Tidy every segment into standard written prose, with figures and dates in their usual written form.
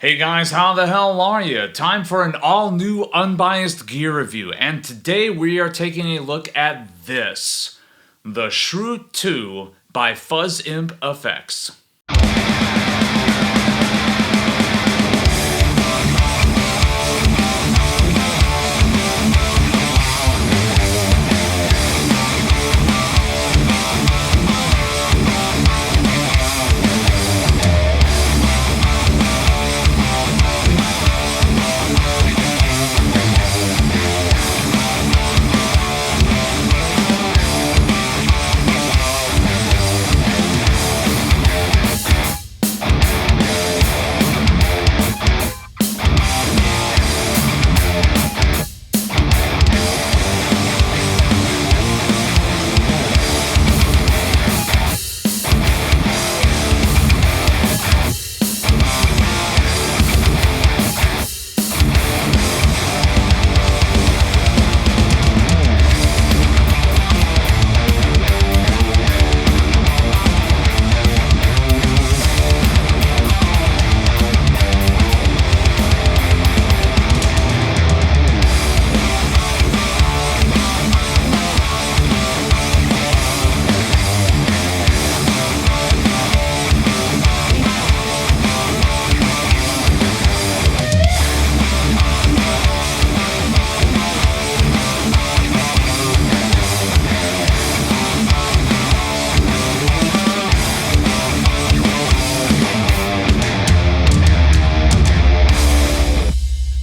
Hey guys, how the hell are you? Time for an all-new unbiased gear review, and today we are taking a look at this. The Shroot 2 by Fuzz Imp Effects.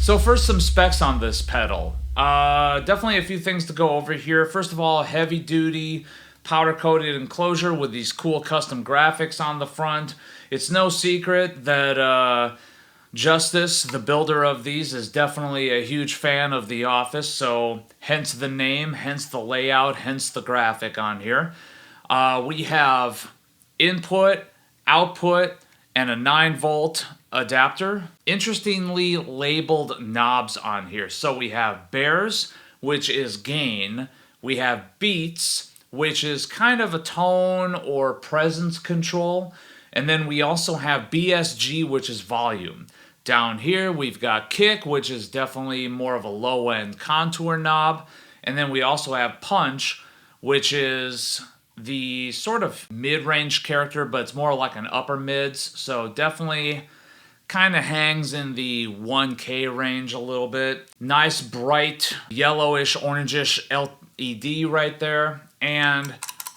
So first, some specs on this pedal. Definitely a few things to go over here. First of all, heavy duty powder coated enclosure with these cool custom graphics on the front. It's no secret that Justice, the builder of these, is definitely a huge fan of The Office, so hence the name, hence the layout, hence the graphic on here. We have input, output, and a 9-volt adapter. Interestingly labeled knobs on here. So we have Bears, which is gain. We have Beets, which is kind of a tone or presence control. And then we also have BSG, which is volume. Down here we've got kick, which is definitely more of a low-end contour knob. And then we also have punch, which is the sort of mid-range character, but it's more like an upper mids, so definitely kind of hangs in the 1K range a little bit. Nice bright yellowish orangish LED right there, and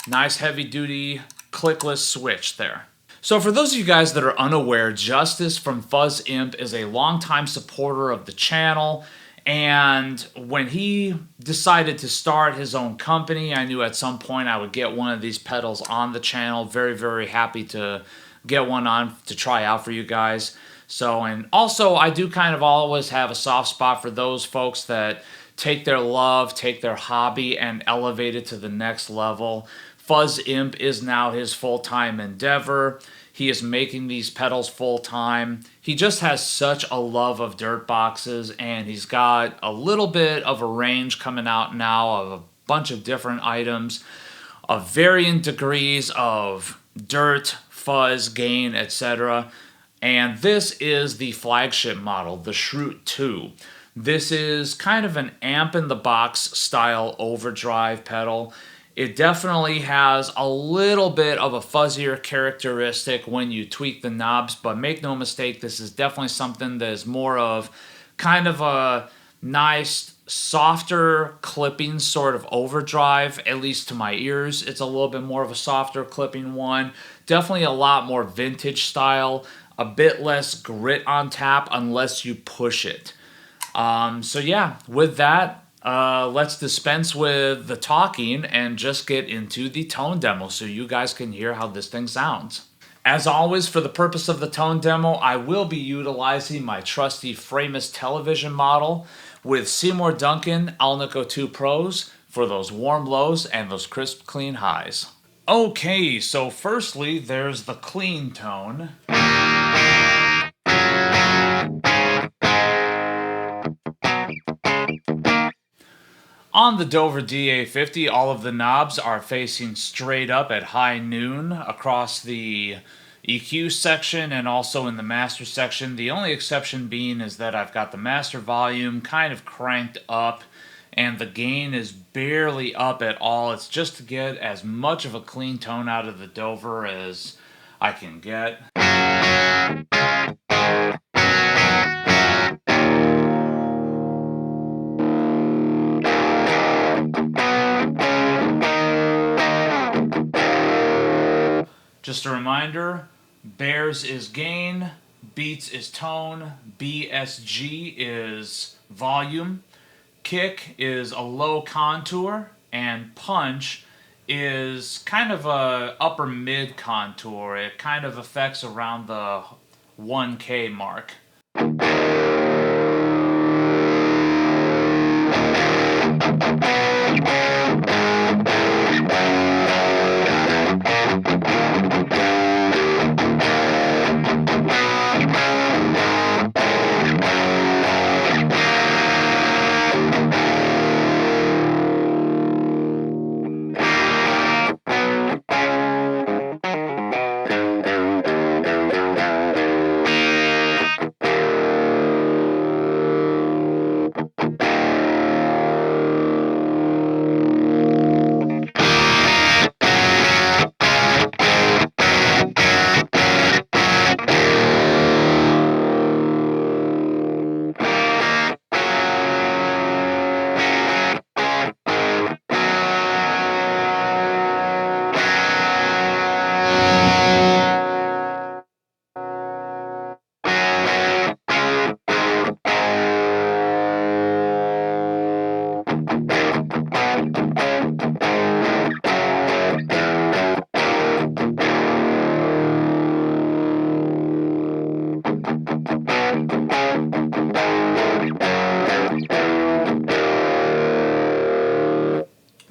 nice heavy duty clickless switch there. So for those of you guys that are unaware, Justice from Fuzz Imp is a longtime supporter of the channel. And when he decided to start his own company, I knew at some point I would get one of these pedals on the channel. Very, very happy to get one on to try out for you guys. So, and also I do kind of always have a soft spot for those folks that take their love, take their hobby, and elevate it to the next level. Fuzz Imp is now his full-time endeavor. He is making these pedals full-time. He just has such a love of dirt boxes, and he's got a little bit of a range coming out now of a bunch of different items of varying degrees of dirt, fuzz, gain, etc. And this is the flagship model, the Shroot 2. This is kind of an amp-in-the-box style overdrive pedal. It definitely has a little bit of a fuzzier characteristic when you tweak the knobs, but make no mistake, this is definitely something that is more of kind of a nice, softer clipping sort of overdrive, at least to my ears. It's a little bit more of a softer clipping one. Definitely a lot more vintage style, a bit less grit on tap unless you push it. So yeah, with that, let's dispense with the talking and just get into the tone demo so you guys can hear how this thing sounds. As always, for the purpose of the tone demo, I will be utilizing my trusty Framus television model with Seymour Duncan Alnico 2 Pros for those warm lows and those crisp, clean highs. Okay, so firstly, there's the clean tone. On the Dover DA50, all of the knobs are facing straight up at high noon across the EQ section and also in the master section. The only exception being is that I've got the master volume kind of cranked up and the gain is barely up at all. It's just to get as much of a clean tone out of the Dover as I can get. Just a reminder, Bears is gain, Beets is tone, BSG is volume, kick is a low contour, and punch is kind of a upper mid contour. It kind of affects around the 1K mark.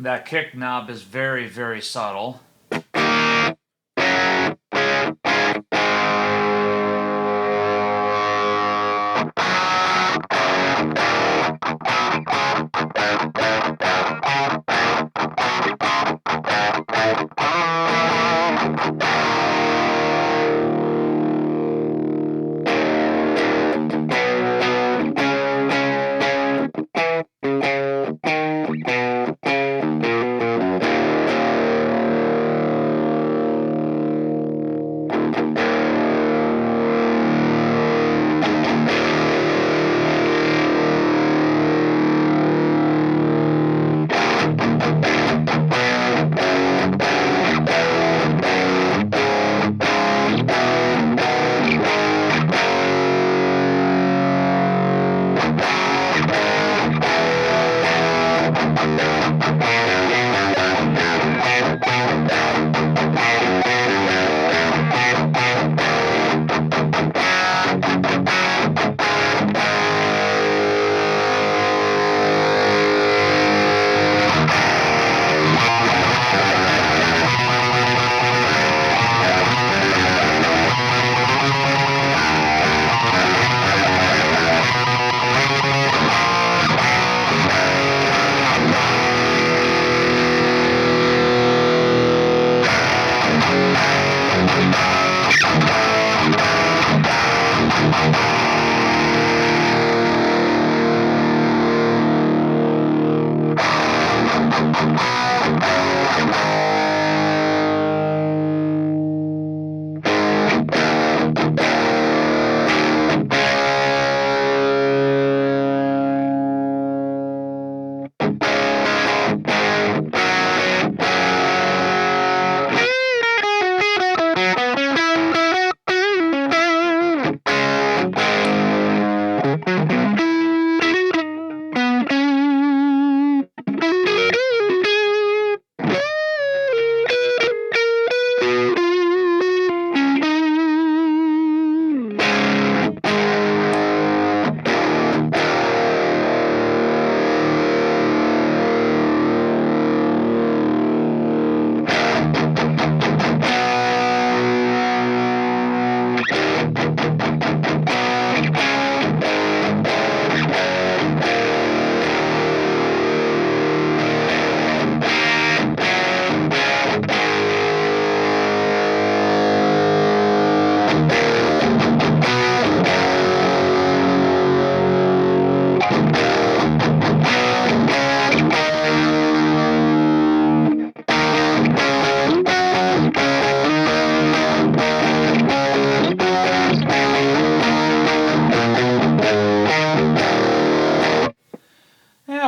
That kick knob is very, very subtle.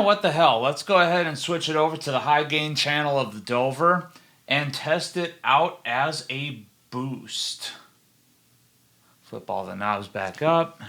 what the hell? Let's go ahead and switch it over to the high gain channel of the Dover and test it out as a boost. Flip all the knobs back up.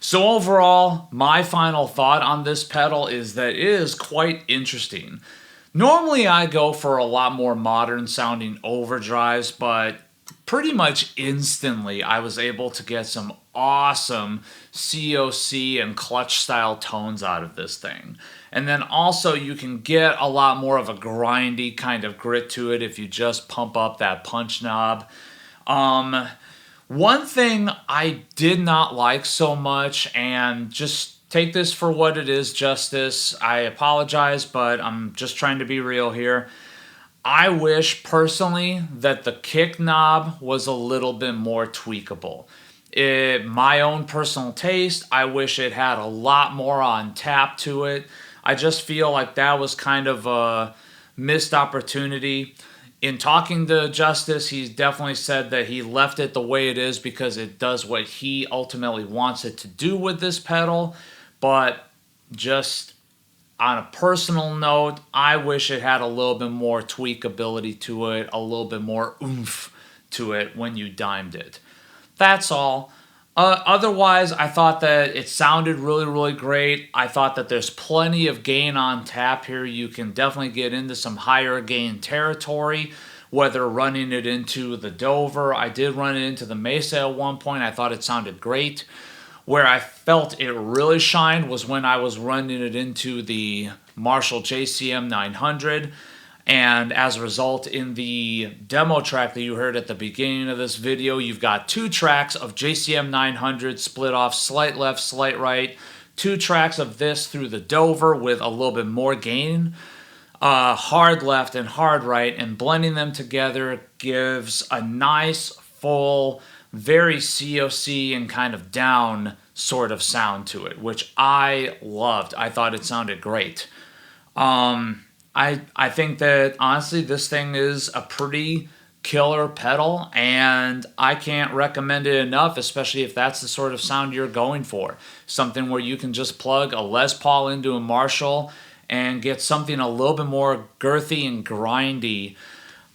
So overall, my final thought on this pedal is that it is quite interesting. Normally I go for a lot more modern sounding overdrives, but pretty much instantly I was able to get some awesome COC and clutch style tones out of this thing. And then also you can get a lot more of a grindy kind of grit to it if you just pump up that punch knob. One thing I did not like so much, and just take this for what it is, Justice, I apologize, but I'm just trying to be real here. I wish personally that the kick knob was a little bit more tweakable. My own personal taste, I wish it had a lot more on tap to it. I just feel like that was kind of a missed opportunity. In talking to Justice, he's definitely said that he left it the way it is because it does what he ultimately wants it to do with this pedal. But just on a personal note, I wish it had a little bit more tweakability to it, a little bit more oomph to it when you dimed it. That's all. Otherwise, I thought that it sounded really, really great. I thought that there's plenty of gain on tap here. You can definitely get into some higher gain territory, whether running it into the Dover. I did run it into the Mesa at one point. I thought it sounded great. Where I felt it really shined was when I was running it into the Marshall JCM 900. And as a result, in the demo track that you heard at the beginning of this video, you've got 2 tracks of JCM 900 split off slight left, slight right. 2 tracks of this through the Dover with a little bit more gain. Hard left and hard right, and blending them together gives a nice, full, very COC and kind of down sort of sound to it, which I loved. I thought it sounded great. I think that, honestly, this thing is a pretty killer pedal, and I can't recommend it enough, especially if that's the sort of sound you're going for. Something where you can just plug a Les Paul into a Marshall and get something a little bit more girthy and grindy,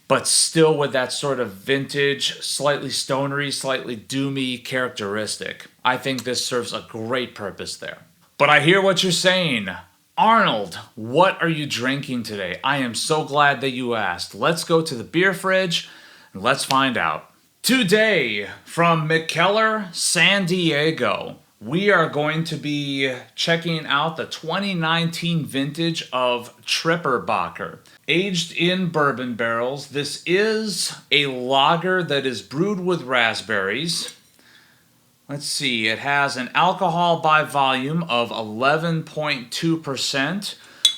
but still with that sort of vintage, slightly stonery, slightly doomy characteristic. I think this serves a great purpose there. But I hear what you're saying. Arnold, what are you drinking today? I am so glad that you asked. Let's go to the beer fridge and let's find out. Today, from Mikkeller, San Diego, we are going to be checking out the 2019 vintage of Tripperbacher. Aged in bourbon barrels, this is a lager that is brewed with raspberries. Let's see, it has an alcohol by volume of 11.2%.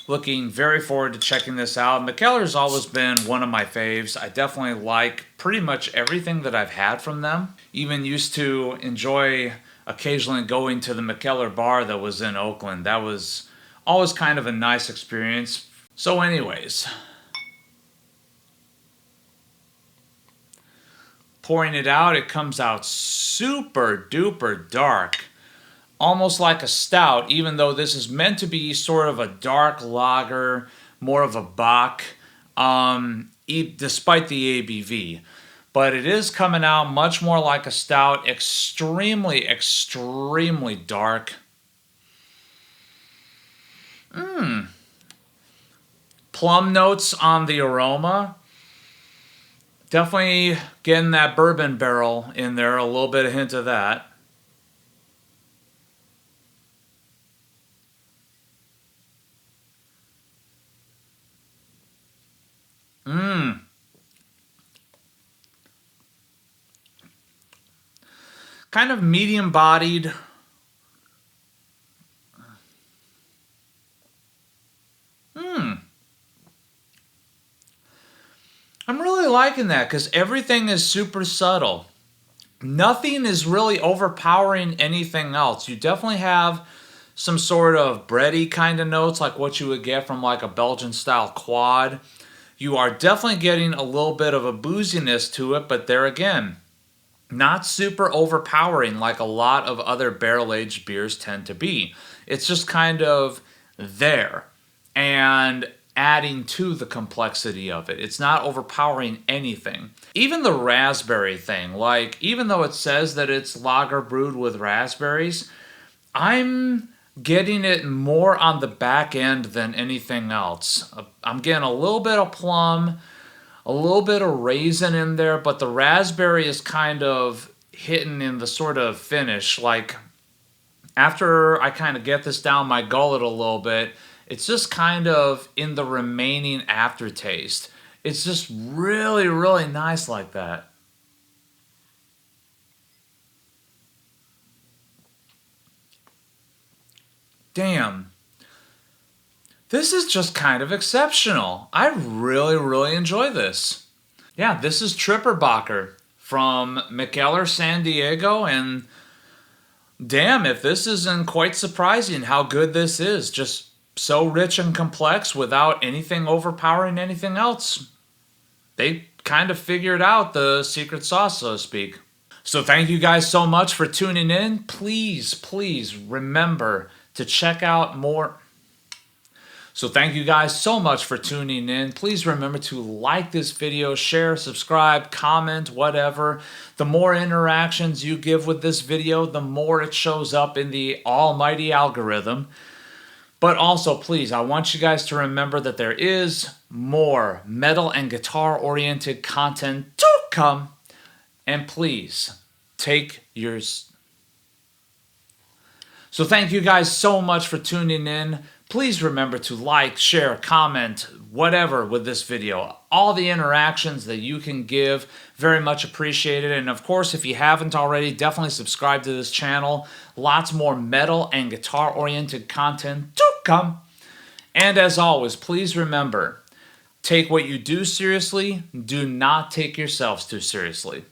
Looking very forward to checking this out. Mikkeller's always been one of my faves. I definitely like pretty much everything that I've had from them. Even used to enjoy occasionally going to the Mikkeller bar that was in Oakland. That was always kind of a nice experience. So anyways, pouring it out, it comes out super duper dark, almost like a stout, even though this is meant to be sort of a dark lager, more of a bock, despite the ABV. But it is coming out much more like a stout, extremely, extremely dark. Plum notes on the aroma. Definitely getting that bourbon barrel in there, a little bit of hint of that. Kind of medium-bodied. I'm really liking that because everything is super subtle. Nothing is really overpowering anything else. You definitely have some sort of bready kind of notes like what you would get from like a Belgian-style quad. You are definitely getting a little bit of a booziness to it, but there again, not super overpowering like a lot of other barrel-aged beers tend to be. It's just kind of there and adding to the complexity of it. It's not overpowering anything. Even the raspberry thing, like even though it says that it's lager brewed with raspberries, I'm getting it more on the back end than anything else. I'm getting a little bit of plum, a little bit of raisin in there, but the raspberry is kind of hitting in the sort of finish. Like after I kind of get this down my gullet a little bit, it's just kind of in the remaining aftertaste. It's just really, really nice like that. Damn. This is just kind of exceptional. I really, really enjoy this. Yeah, this is Tripperbacher from Mikkeller, San Diego, and damn, if this isn't quite surprising how good this is. Just so rich and complex without anything overpowering anything else. They kind of figured out the secret sauce, so to speak. So thank you guys so much for tuning in. Please, please remember to check out more. So thank you guys so much for tuning in. Please remember to like this video, share, subscribe, comment, whatever. The more interactions you give with this video, the more it shows up in the almighty algorithm. But also, please, I want you guys to remember that there is more metal and guitar-oriented content to come. And please, take your... So thank you guys so much for tuning in. Please remember to like, share, comment, whatever with this video. All the interactions that you can give, very much appreciated. And of course, if you haven't already, definitely subscribe to this channel. Lots more metal and guitar-oriented content to come. And as always, please remember, take what you do seriously. Do not take yourselves too seriously.